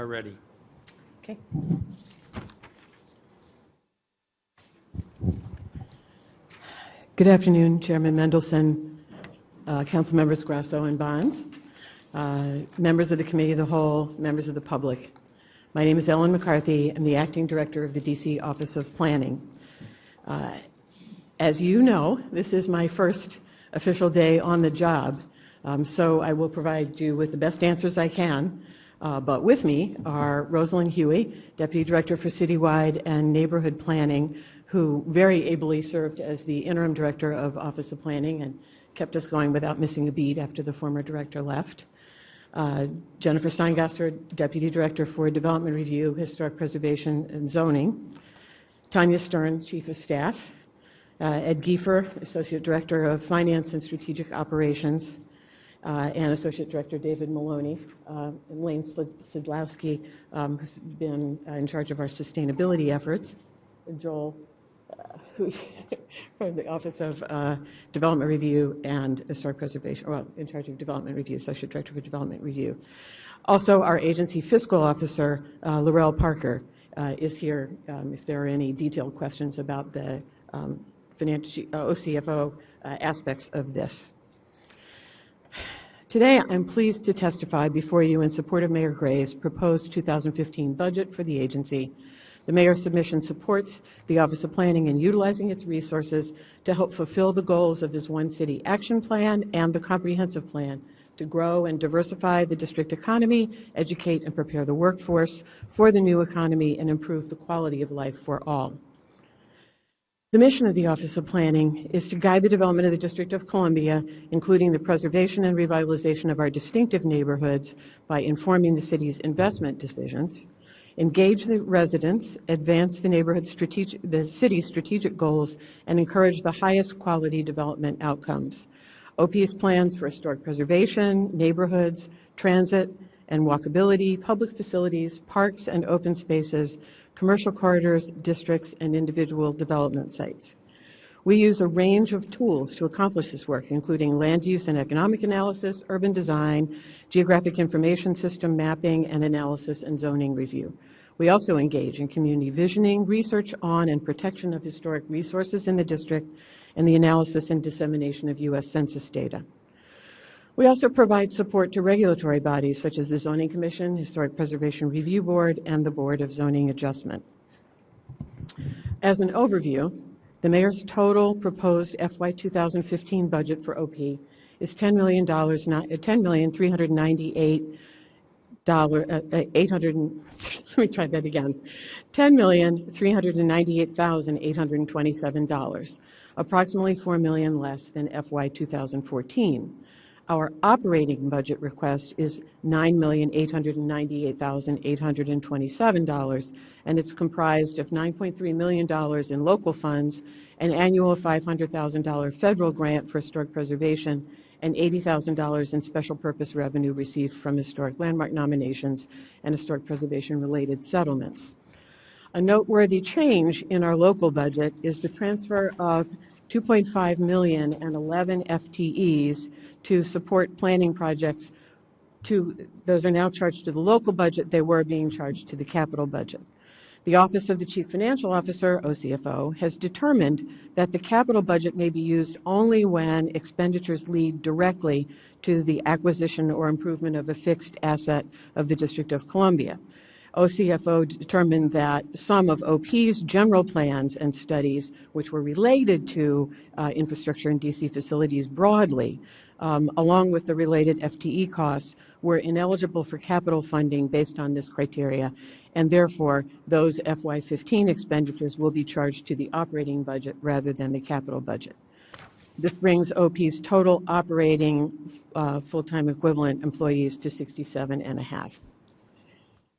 are ready. Okay. Good afternoon, Chairman Mendelson, Council Members Grasso and Bonds, members of the Committee of the Whole, members of the public. My name is Ellen McCarthy. I'm the Acting Director of the DC Office of Planning. As you know, this is my first official day on the job, so I will provide you with the best answers I can. But with me are Rosalind Huey, Deputy Director for Citywide and Neighborhood Planning, who very ably served as the Interim Director of Office of Planning and kept us going without missing a beat after the former director left. Jennifer Steingasser, Deputy Director for Development Review, Historic Preservation and Zoning. Tanya Stern, Chief of Staff. Ed Giefer, Associate Director of Finance and Strategic Operations. And Associate Director David Maloney, and Lane Sidlowski, who's been in charge of our sustainability efforts, and Joel, who's from the Office of Development Review and Historic Preservation, well, in charge of Development Review, Associate Director for Development Review. Also, our agency fiscal officer, Laurel Parker, is here if there are any detailed questions about the OCFO aspects of this. Today, I'm pleased to testify before you in support of Mayor Gray's proposed 2015 budget for the agency. The mayor's submission supports the Office of Planning in utilizing its resources to help fulfill the goals of his One City Action Plan and the Comprehensive Plan to grow and diversify the district economy, educate and prepare the workforce for the new economy, and improve the quality of life for all. The mission of the Office of Planning is to guide the development of the District of Columbia, including the preservation and revitalization of our distinctive neighborhoods by informing the city's investment decisions, engage the residents, advance the city's strategic goals, and encourage the highest quality development outcomes. OP's plans for historic preservation, neighborhoods, transit and walkability, public facilities, parks and open spaces, commercial corridors, districts, and individual development sites. We use a range of tools to accomplish this work, including land use and economic analysis, urban design, geographic information system mapping, and analysis and zoning review. We also engage in community visioning, research on and protection of historic resources in the district, and the analysis and dissemination of U.S. Census data. We also provide support to regulatory bodies such as the Zoning Commission, Historic Preservation Review Board, and the Board of Zoning Adjustment. As an overview, the Mayor's total proposed FY2015 budget for OP is $10,398,827, approximately $4 million less than FY2014. Our operating budget request is $9,898,827, and it's comprised of $9.3 million in local funds, an annual $500,000 federal grant for historic preservation, and $80,000 in special purpose revenue received from historic landmark nominations and historic preservation-related settlements. A noteworthy change in our local budget is the transfer of $2.5 million and 11 FTEs to support planning projects. Those are now charged to the local budget. They were being charged to the capital budget. The Office of the Chief Financial Officer, OCFO, has determined that the capital budget may be used only when expenditures lead directly to the acquisition or improvement of a fixed asset of the District of Columbia. OCFO determined that some of OP's general plans and studies, which were related to infrastructure and DC facilities broadly, along with the related FTE costs, were ineligible for capital funding based on this criteria, and therefore those FY15 expenditures will be charged to the operating budget rather than the capital budget. This brings OP's total operating full-time equivalent employees to 67.5.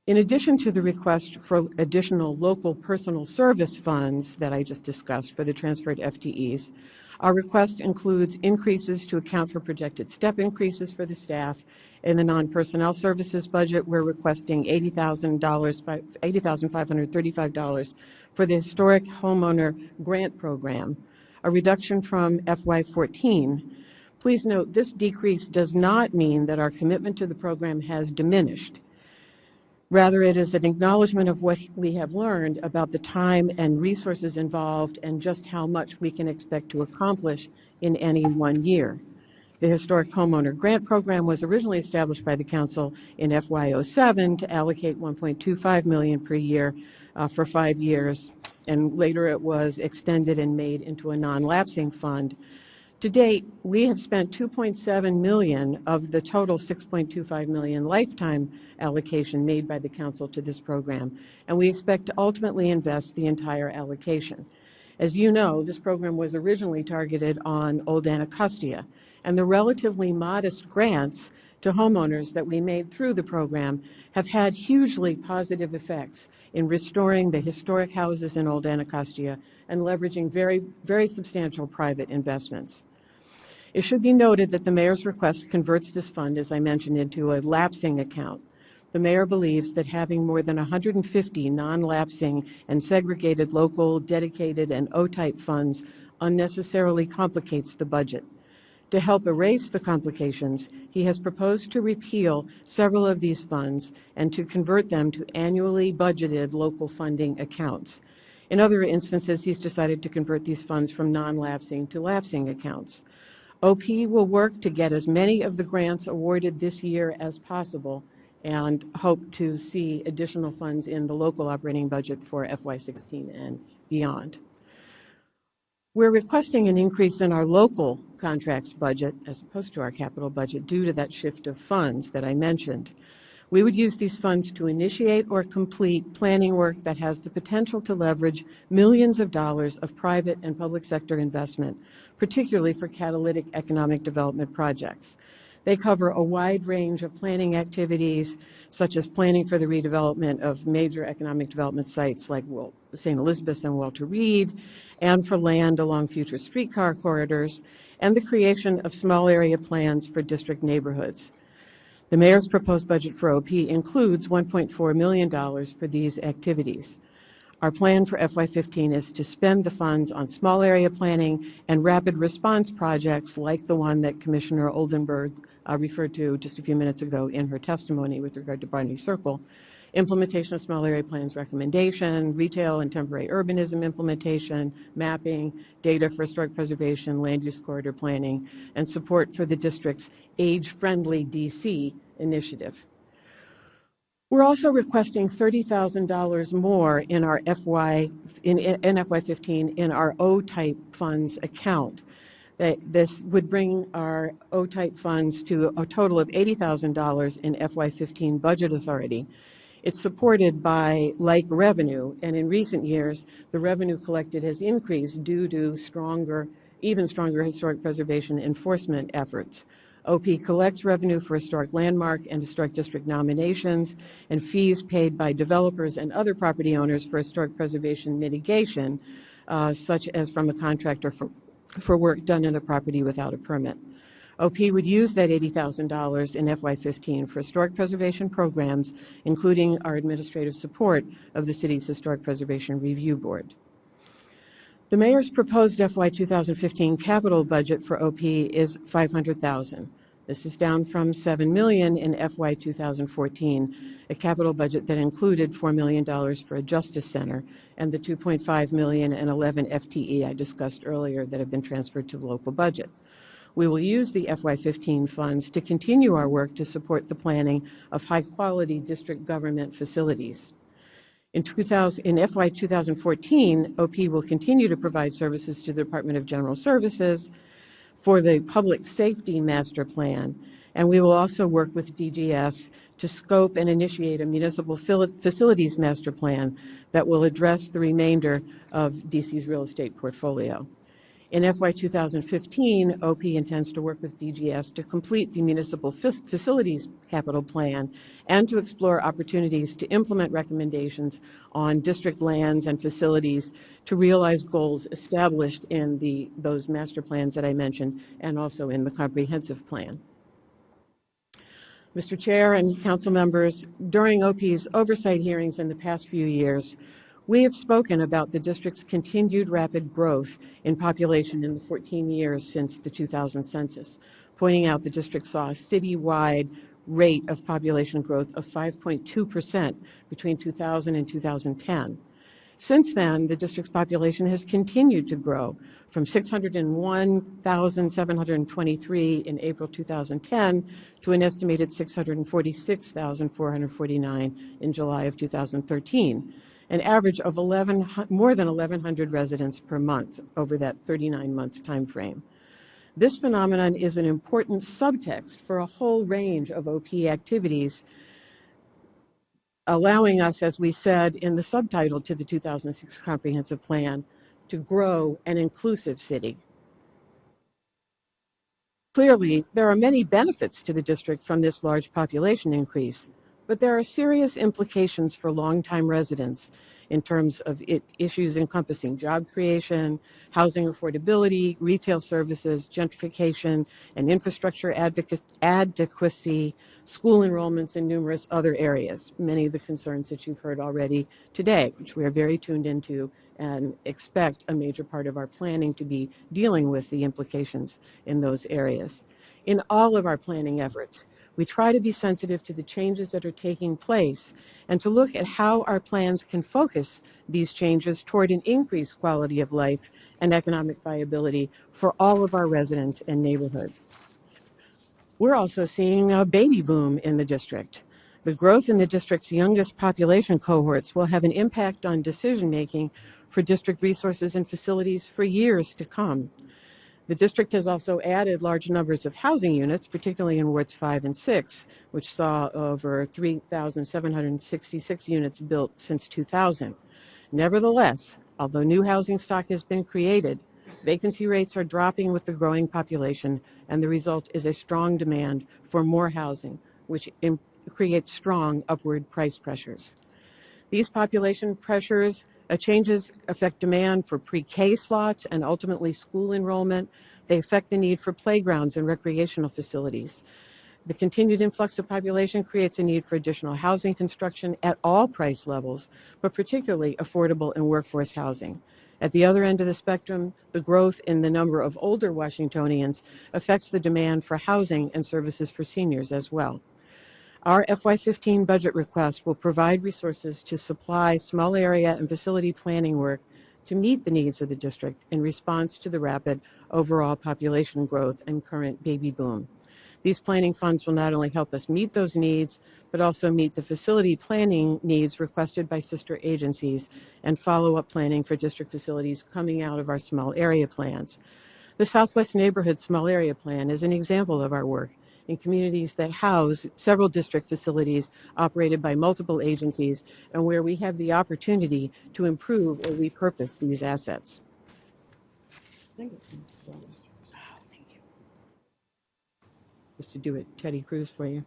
In addition to the request for additional local personal service funds that I just discussed for the transferred FTEs, our request includes increases to account for projected step increases for the staff. In the non-personnel services budget, we're requesting $80,535 for the Historic Homeowner Grant Program, a reduction from FY14. Please note, this decrease does not mean that our commitment to the program has diminished. Rather, it is an acknowledgement of what we have learned about the time and resources involved and just how much we can expect to accomplish in any one year. The Historic Homeowner Grant Program was originally established by the Council in FY07 to allocate $1.25 million per year for 5 years, and later it was extended and made into a non-lapsing fund. To date, we have spent $2.7 million of the total $6.25 million lifetime allocation made by the Council to this program, and we expect to ultimately invest the entire allocation. As you know, this program was originally targeted on Old Anacostia, and the relatively modest grants to homeowners that we made through the program have had hugely positive effects in restoring the historic houses in Old Anacostia and leveraging very, very substantial private investments. It should be noted that the Mayor's request converts this fund, as I mentioned, into a lapsing account. The Mayor believes that having more than 150 non-lapsing and segregated local, dedicated, and O-type funds unnecessarily complicates the budget. To help erase the complications, he has proposed to repeal several of these funds and to convert them to annually budgeted local funding accounts. In other instances, he's decided to convert these funds from non-lapsing to lapsing accounts. OP will work to get as many of the grants awarded this year as possible and hope to see additional funds in the local operating budget for FY16 and beyond. We're requesting an increase in our local contracts budget as opposed to our capital budget due to that shift of funds that I mentioned. We would use these funds to initiate or complete planning work that has the potential to leverage millions of dollars of private and public sector investment, particularly for catalytic economic development projects. They cover a wide range of planning activities, such as planning for the redevelopment of major economic development sites like St. Elizabeth's and Walter Reed, and for land along future streetcar corridors, and the creation of small area plans for district neighborhoods. The Mayor's proposed budget for OP includes $1.4 million for these activities. Our plan for FY15 is to spend the funds on small area planning and rapid response projects like the one that Commissioner Oldenburg referred to just a few minutes ago in her testimony with regard to Barney Circle, implementation of small area plans recommendation, retail and temporary urbanism implementation, mapping, data for historic preservation, land use corridor planning, and support for the district's age-friendly DC initiative. We're also requesting $30,000 more in our FY15 in our O-type funds account. This would bring our O-type funds to a total of $80,000 in FY15 budget authority. It's supported by like revenue, and in recent years, the revenue collected has increased due to even stronger historic preservation enforcement efforts. OP collects revenue for historic landmark and historic district nominations and fees paid by developers and other property owners for historic preservation mitigation, such as from a contractor for work done in a property without a permit. OP would use that $80,000 in FY15 for historic preservation programs, including our administrative support of the city's Historic Preservation Review Board. The Mayor's proposed FY2015 capital budget for OP is $500,000. This is down from $7 million in FY2014, a capital budget that included $4 million for a Justice Center and the $2.5 million and 11 FTE I discussed earlier that have been transferred to the local budget. We will use the FY15 funds to continue our work to support the planning of high-quality district government facilities. In FY2014, OP will continue to provide services to the Department of General Services for the Public Safety Master Plan, and we will also work with DGS to scope and initiate a municipal facilities master plan that will address the remainder of DC's real estate portfolio. In FY2015, OP intends to work with DGS to complete the municipal facilities capital plan and to explore opportunities to implement recommendations on district lands and facilities to realize goals established in those master plans that I mentioned and also in the comprehensive plan. Mr. Chair and council members, during OP's oversight hearings in the past few years, we have spoken about the district's continued rapid growth in population in the 14 years since the 2000 census, pointing out the district saw citywide rate of population growth of 5.2% between 2000 and 2010. Since then, the district's population has continued to grow from 601,723 in April 2010 to an estimated 646,449 in July of 2013, an average of more than 1,100 residents per month over that 39-month time frame. This phenomenon is an important subtext for a whole range of OP activities, allowing us, as we said in the subtitle to the 2006 Comprehensive Plan, to grow an inclusive city. Clearly, there are many benefits to the district from this large population increase, but there are serious implications for longtime residents in terms of issues encompassing job creation, housing affordability, retail services, gentrification, and infrastructure adequacy, school enrollments, and numerous other areas, many of the concerns that you've heard already today, which we are very tuned into and expect a major part of our planning to be dealing with the implications in those areas. In all of our planning efforts, we try to be sensitive to the changes that are taking place and to look at how our plans can focus these changes toward an increased quality of life and economic viability for all of our residents and neighborhoods. We're also seeing a baby boom in the district. The growth in the district's youngest population cohorts will have an impact on decision-making for district resources and facilities for years to come. The district has also added large numbers of housing units, particularly in wards 5 and 6, which saw over 3,766 units built since 2000. Nevertheless, although new housing stock has been created, vacancy rates are dropping with the growing population, and the result is a strong demand for more housing, which creates strong upward price pressures. These population pressures changes affect demand for pre-K slots and ultimately school enrollment. They affect the need for playgrounds and recreational facilities. The continued influx of population creates a need for additional housing construction at all price levels, but particularly affordable and workforce housing. At the other end of the spectrum, the growth in the number of older Washingtonians affects the demand for housing and services for seniors as well. Our FY15 budget request will provide resources to supply small area and facility planning work to meet the needs of the district in response to the rapid overall population growth and current baby boom. These planning funds will not only help us meet those needs, but also meet the facility planning needs requested by sister agencies and follow-up planning for district facilities coming out of our small area plans. The Southwest Neighborhood Small Area Plan is an example of our work in communities that house several district facilities operated by multiple agencies and where we have the opportunity to improve or repurpose these assets. Thank you. Just to do it, Teddy Cruz for you.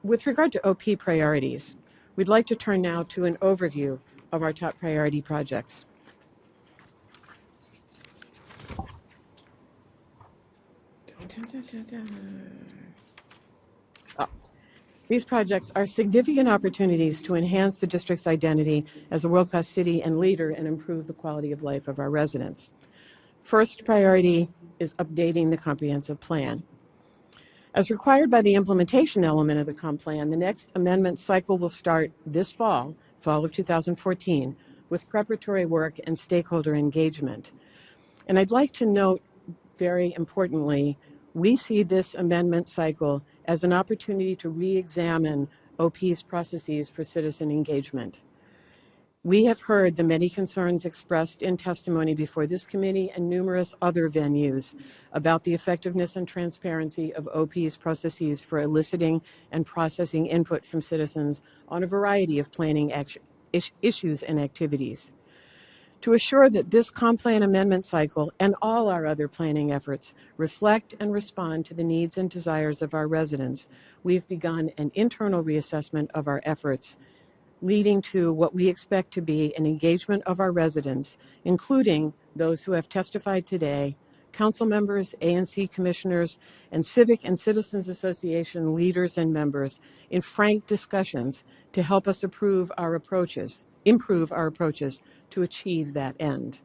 With regard to OP priorities, we'd like to turn now to an overview of our top priority projects. These projects are significant opportunities to enhance the district's identity as a world-class city and leader and improve the quality of life of our residents. First priority is updating the comprehensive plan. As required by the implementation element of the comp plan, the next amendment cycle will start this fall of 2014, with preparatory work and stakeholder engagement. And I'd like to note, very importantly, we see this amendment cycle as an opportunity to re-examine OP's processes for citizen engagement. We have heard the many concerns expressed in testimony before this committee and numerous other venues about the effectiveness and transparency of OP's processes for eliciting and processing input from citizens on a variety of planning issues and activities. To assure that this comp plan amendment cycle and all our other planning efforts reflect and respond to the needs and desires of our residents, we've begun an internal reassessment of our efforts, leading to what we expect to be an engagement of our residents, including those who have testified today, council members, ANC commissioners, and civic and citizens association leaders and members in frank discussions to help us improve our approaches to achieve that end.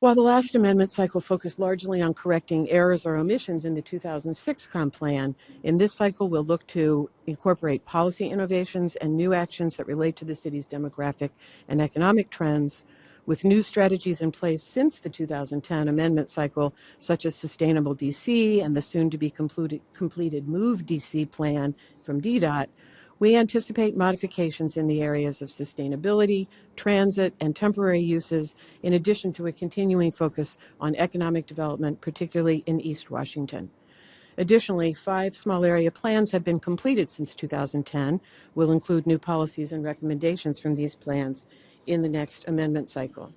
While the last amendment cycle focused largely on correcting errors or omissions in the 2006 comp plan, in this cycle we'll look to incorporate policy innovations and new actions that relate to the city's demographic and economic trends, with new strategies in place since the 2010 amendment cycle, such as Sustainable DC and the soon-to-be completed Move DC plan from DDOT. We anticipate modifications in the areas of sustainability, transit, and temporary uses, in addition to a continuing focus on economic development, particularly in East Washington. Additionally, 5 small area plans have been completed since 2010. We'll include new policies and recommendations from these plans in the next amendment cycle.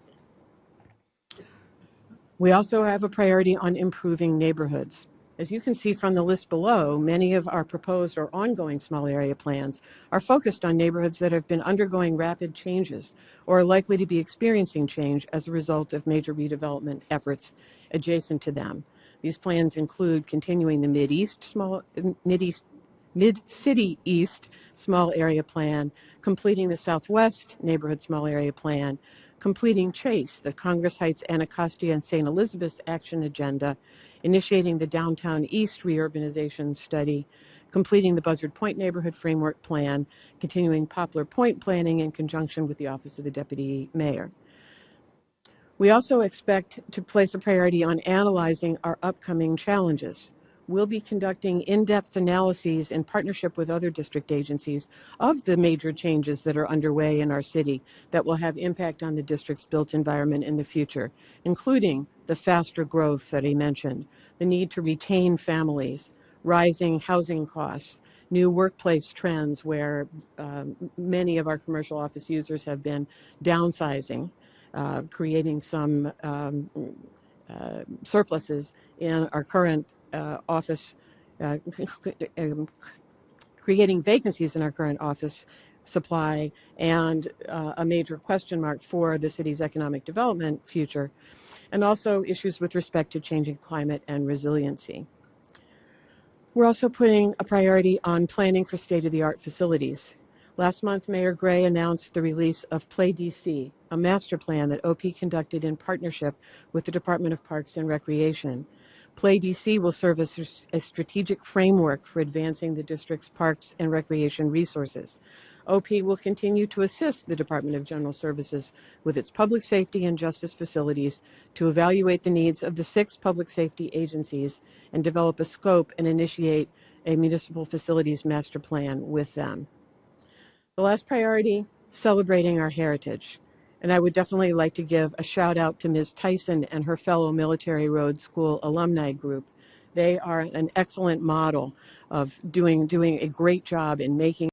We also have a priority on improving neighborhoods. As you can see from the list below, many of our proposed or ongoing small area plans are focused on neighborhoods that have been undergoing rapid changes or are likely to be experiencing change as a result of major redevelopment efforts adjacent to them. These plans include continuing the Mid-City East Small Area Plan, completing the Southwest Neighborhood Small Area Plan, completing Chase, the Congress Heights, Anacostia, and St. Elizabeth's Action Agenda, initiating the Downtown East Reurbanization Study, completing the Buzzard Point Neighborhood Framework Plan, continuing Poplar Point planning in conjunction with the Office of the Deputy Mayor. We also expect to place a priority on analyzing our upcoming challenges. We'll be conducting in-depth analyses in partnership with other district agencies of the major changes that are underway in our city that will have impact on the district's built environment in the future, including the faster growth that I mentioned, the need to retain families, rising housing costs, new workplace trends where many of our commercial office users have been downsizing, creating some surpluses in our current office, creating vacancies in our current office supply, and a major question mark for the city's economic development future, and also issues with respect to changing climate and resiliency. We're also putting a priority on planning for state-of-the-art facilities. Last month, Mayor Gray announced the release of Play DC, a master plan that OP conducted in partnership with the Department of Parks and Recreation. Play DC will serve as a strategic framework for advancing the district's parks and recreation resources. OP will continue to assist the Department of General Services with its public safety and justice facilities to evaluate the needs of the 6 public safety agencies and develop a scope and initiate a municipal facilities master plan with them. The last priority, celebrating our heritage. And I would definitely like to give a shout out to Ms. Tyson and her fellow Military Road School alumni group. They are an excellent model of doing a great job in making